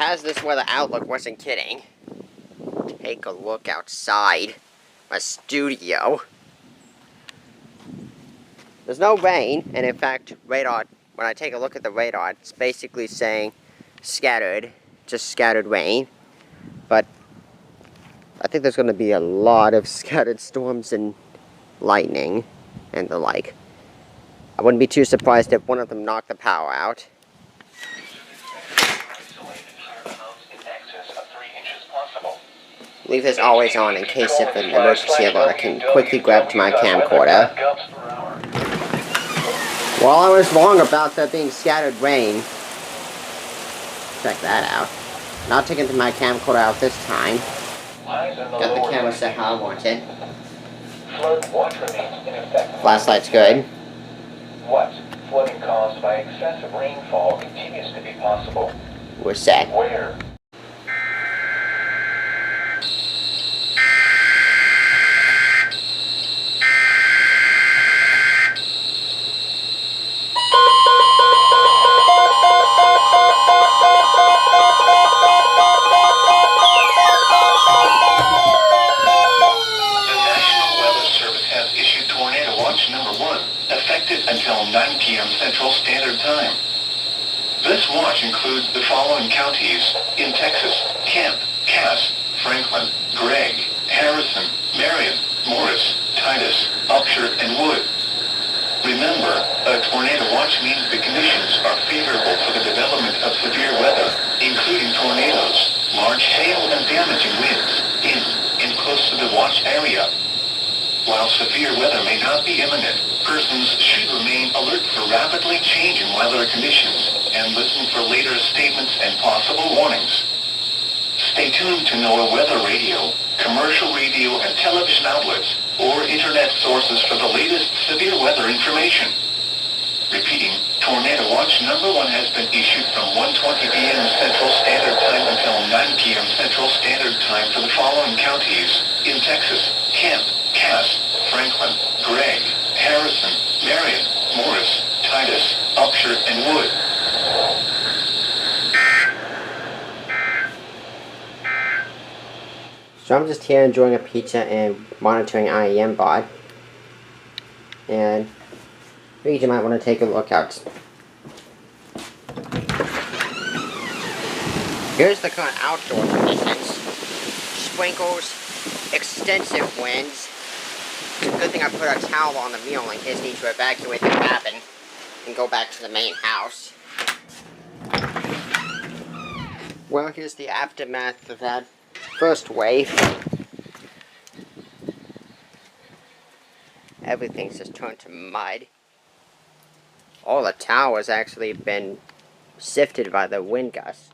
has this weather outlook wasn't kidding. Take a look outside my studio. There's no rain, and in fact, radar, when I take a look at the radar, it's basically saying scattered, just scattered rain. But I think there's going to be a lot of scattered storms and lightning and the like. I wouldn't be too surprised if one of them knocked the power out. Leave this always on in case of an emergency alert. I can quickly grab to my camcorder. Well, I was wrong about there being scattered rain. Check that out. Not taking my camcorder out this time. Got the camera set how I want it. Flashlight's good. Flooding caused by excessive rainfall continues to be possible. We're set. Where? Effective until 9 p.m. Central Standard Time. This watch includes the following counties in Texas: Kent, Cass, Franklin, Gregg, Harrison, Marion, Morris, Titus, Upshur, and Wood. Remember, a tornado watch means the conditions are favorable for the development of severe weather, including tornadoes, large hail, and damaging winds in and close to the watch area. While severe weather may not be imminent, persons should remain alert for rapidly changing weather conditions and listen for later statements and possible warnings. Stay tuned to NOAA weather radio, commercial radio and television outlets, or internet sources for the latest severe weather information. Repeating, Tornado Watch number 1 has been issued from 1:20 p.m. Central Standard Time until 9 p.m. Central Standard Time for the following counties in Texas: Kent, Cass, Franklin, Gregg, Harrison, Marion, Morris, Titus, Upshur, and Wood. So I'm just here enjoying a pizza and monitoring IEM bot. And I think you might want to take a look out. Here's the current outdoor conditions. Sprinkles, extensive winds. It's a good thing I put a towel on the meal in case I need to evacuate the cabin and go back to the main house. Well, here's the aftermath of that first wave. Everything's just turned to mud. All the towers actually been sifted by the wind gusts.